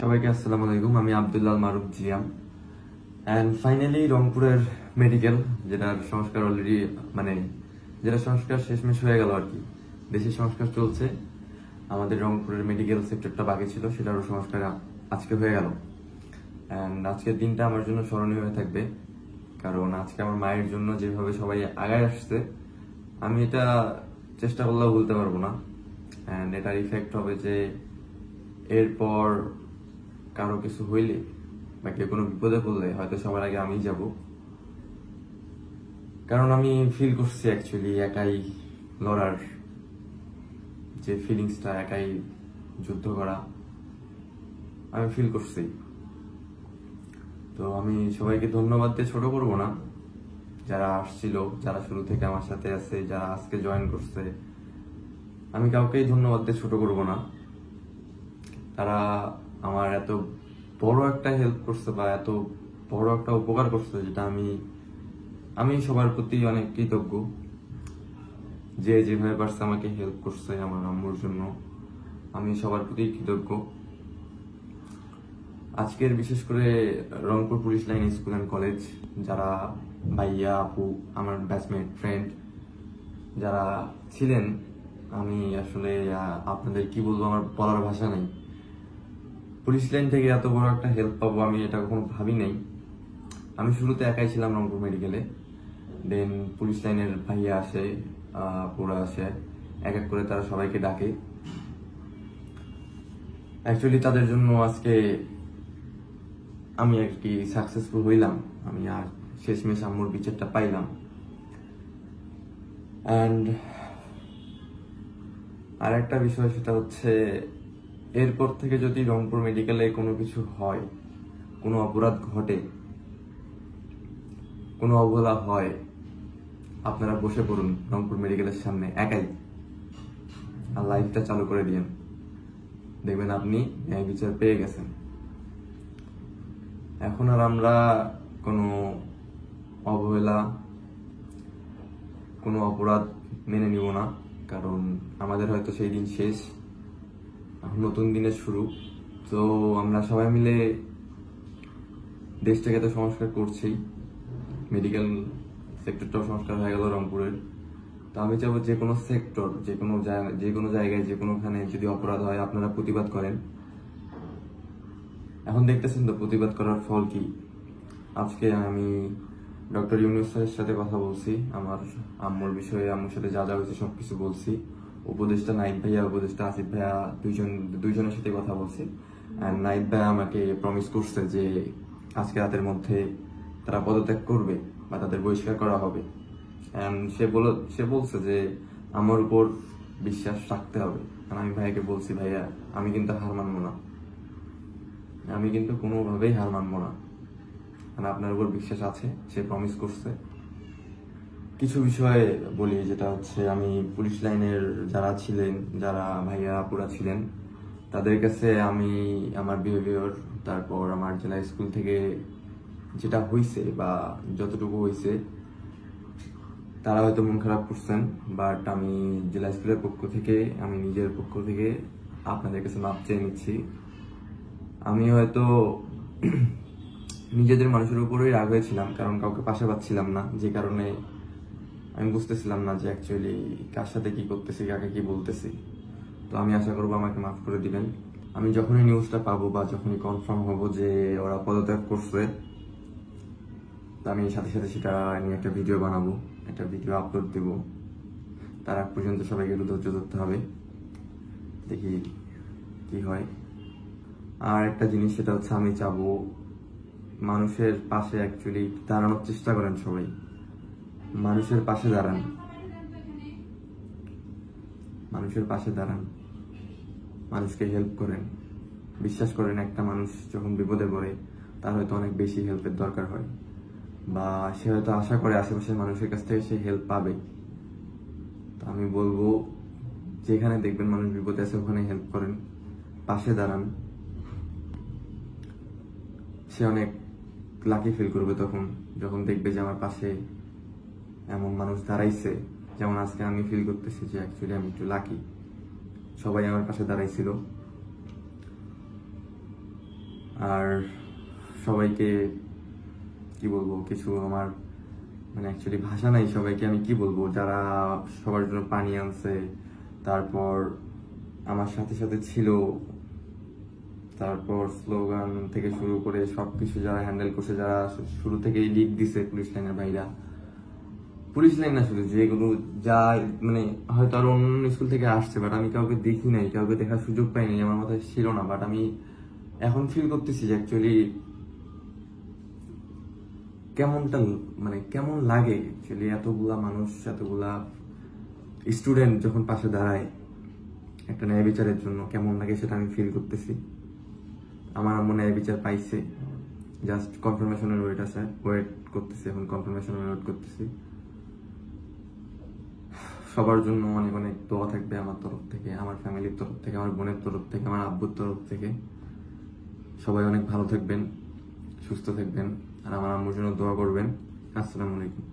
সবাইকে আসসালামু আলাইকুম। আমি আব্দুল্লাহ মারুফ জিয়াম। এন্ড ফাইনালি রংপুরের মেডিকেল, যেটার সংস্কার অলরেডি যেটা সংস্কার শেষমেশ হয়ে গেল আর কি। দেশের সংস্কার চলছে, আমাদের রংপুরের মেডিকেল সেক্টরটা বাকি ছিল, সেটারও সংস্কার আজকে হয়ে গেল। এন্ড আজকের দিনটা আমার জন্য স্মরণীয় হয়ে থাকবে, কারণ আজকে আমার মায়ের জন্য যেভাবে সবাই আগায় আসছে, আমি এটা চেষ্টা করলেও বলতে পারবো না। এন্ড এটার ইফেক্ট হবে যে এরপর কারো কিছু হইলে বা কেউ কোনো বিপদে পড়লে হয়তো সবার আগে আমি যাব, কারণ আমি ফিল করছি অ্যাকচুয়ালি একাই লড়ার যে ফিলিংসটা, একাই যুদ্ধ করা আমি ফিল করছি। তো আমি সবাইকে ধন্যবাদ দিয়ে ছোট করবো না, যারা আসছিল, যারা শুরু থেকে আমার সাথে আছে, যারা আজকে জয়েন করছে, আমি কাউকেই ধন্যবাদ দিয়ে ছোট করবো না। তারা আমার এত বড় একটা হেল্প করছে বা এত বড় একটা উপকার করছে, যেটা আমি সবার প্রতি অনেক কৃতজ্ঞ। যে যেভাবে পারছে আমাকে হেল্প করছে আমার আম্মুর জন্য, আমি সবার প্রতি কৃতজ্ঞ। আজকের বিশেষ করে Rangpur police line school and college, যারা ভাইয়া আপু, আমার ব্যাচমেট ফ্রেন্ড যারা ছিলেন, আমি আসলে আপনাদের কি বলবো, আমার বলার ভাষা নেই। পুলিশ লাইন থেকে এত বড় একটা হেল্প পাবো আমি এটা কখনো ভাবি নাই। আমি শুরুতে একাই ছিলাম রংপুর মেডিকেলে, দেন পুলিশ লাইনের ভাইয়া আসে, পুরা আসে, এক এক করে তারা সবাইকে ডাকে। অ্যাকচুয়ালি তাদের জন্য আজকে আমি আর কি সাকসেসফুল হইলাম, আমি আর শেষমেশ আম্মুর বিচারটা পাইলাম। অ্যান্ড আর একটা বিষয়, সেটা হচ্ছে এরপর থেকে যদি রংপুর মেডিকেলে কোনো কিছু হয়, কোনো অপরাধ ঘটে, কোনো অবহেলা হয়, আপনারা বসে পড়ুন রংপুর মেডিকেলের সামনে একাই, আর লাইভটা চালু করে দিন, দেখবেন আপনি ন্যায় বিচার পেয়ে গেছেন। এখন আর আমরা কোনো অবহেলা, কোনো অপরাধ মেনে নিব না, কারণ আমাদের হয়তো সেই দিন শেষ, নতুন দিনের শুরু। তো আমরা সবাই মিলে দেশটাকে তো সংস্কার করছি, মেডিকেল সেক্টরটাও সংস্কার হয়ে গেল রংপুরের। তো আমি চাবো যে কোনো সেক্টর, যে কোনো জায়গায়, যে কোনোখানে যদি অপরাধ হয়, আপনারা প্রতিবাদ করেন। এখন দেখতেছেন তো প্রতিবাদ করার ফল কি। আজকে আমি ডক্টর ইউনূস স্যারের সাথে কথা বলছি, আমার আম্মুর বিষয়ে, আম্মুর সাথে যা যা হয়েছে সবকিছু বলছি। উপদেষ্টা নাইদ ভাইয়া, উপদেষ্টা আসিফ ভাইয়া, দুইজনের সাথে কথা বলছি। আর নাইদ ভাইয়া আমাকে প্রমিস করছে যে আজকে রাতের মধ্যে তারা পদত্যাগ করবে বা তাদের বহিষ্কার করা হবে। সে বলছে যে আমার উপর বিশ্বাস রাখতে হবে। আমি ভাইয়াকে বলছি, ভাইয়া আমি কিন্তু হার মানবো না, আমি কিন্তু কোনোভাবেই হার মানবো না, মানে আপনার উপর বিশ্বাস আছে। সে প্রমিস করছে। কিছু বিষয়ে বলি, যেটা হচ্ছে আমি পুলিশ লাইনের যারা ছিলেন, যারা ভাইয়া আপুরা ছিলেন, তাদের কাছে আমি আমার বিহেভিয়ার, তারপর আমার জেলা স্কুল থেকে যেটা হয়েছে বা যতটুকু হয়েছে, তারা হয়তো মন খারাপ করছেন, বাট আমি জেলা স্কুলের পক্ষ থেকে, আমি নিজের পক্ষ থেকে আপনাদের কাছে মাপ চেয়ে নিচ্ছি। আমি হয়তো নিজেদের মানুষের উপরেই রাগ হয়েছিলাম, কারণ কাউকে পাশে পাচ্ছিলাম না, যে কারণে আমি বুঝতেছিলাম না যে অ্যাকচুয়ালি কার সাথে কি করতেছি, কাকে কি বলতেছি। তো আমি আশা করবো আমাকে মাফ করে দিবেন। আমি যখনই নিউজটা পাবো বা যখনই কনফার্ম হবো যে ওরা পদত্যাগ করছে, আমি সাথে সাথে সেটা নিয়ে একটা ভিডিও বানাবো, একটা ভিডিও আপলোড দেব। তার আগ পর্যন্ত সবাইকে একটু ধৈর্য ধরতে হবে, দেখি কি হয়। আর একটা জিনিস, সেটা হচ্ছে আমি চাবো মানুষের পাশে অ্যাকচুয়ালি দাঁড়ানোর চেষ্টা করেন, সবাই মানুষের পাশে দাঁড়ান। মানুষের পাশে দাঁড়ান, মানুষকে হেল্প করেন। বিশ্বাস করেন, একটা মানুষ যখন বিপদে পড়ে তার হয়তো অনেক বেশি হেল্পের দরকার হয়, বা সে হয়তো আশা করে আশেপাশের মানুষের কাছ থেকে সে হেল্প পাবে। তো আমি বলবো, যেখানে দেখবেন মানুষ বিপদে আছে ওখানে হেল্প করেন, পাশে দাঁড়ান। সে অনেক লাকি ফিল করবে তখন, যখন দেখবে যে আমার পাশে এমন মানুষ দাঁড়াইছে। যেমন আজকে আমি ফিল করতেছি যে অ্যাকচুয়ালি আমি একটু লাকি, সবাই আমার পাশে দাঁড়াইছিল। আর সবাইকে কি বলবো, কিছু আমার মানে অ্যাকচুয়ালি ভাষা নাই। সবাইকে আমি কি বলবো, যারা সবার জন্য পানি আনছে, তারপর আমার সাথে সাথে ছিল, তারপর স্লোগান থেকে শুরু করে সবকিছু যারা হ্যান্ডেল করছে, যারা শুরু থেকেই লিড দিছে, পুলিশ লাইনের ভাইরা, পুলিশ লাইন না শুধু, যেগুলো যা মানে হয়তো আরো অন্য স্কুল থেকে আসছে, বাট আমি কাউকে দেখি নাই, কাউকে দেখার সুযোগ পাইনি, আমার মাথায় ছিল না। বাট আমি এখন ফিল করতেছি যে অ্যাকচুয়ালি কেমনটা মানে কেমন লাগে অ্যাকচুয়ালি এতগুলা মানুষ, এতগুলা স্টুডেন্ট যখন পাশে দাঁড়ায় একটা ন্যায় বিচারের জন্য, কেমন লাগে সেটা আমি ফিল করতেছি। আমার আম্মু ন্যায় বিচার পাইছে, জাস্ট কনফার্মেশনের ওয়েট করতেছি, এখন কনফার্মেশনের ওয়েট করতেছি। সবার জন্য অনেক অনেক দোয়া থাকবে আমার তরফ থেকে, আমার ফ্যামিলির তরফ থেকে, আমার বোনের তরফ থেকে, আমার আব্বুর তরফ থেকে। সবাই অনেক ভালো থাকবেন, সুস্থ থাকবেন, আর আমার আম্মুর জন্য দোয়া করবেন। আসসালামু আলাইকুম।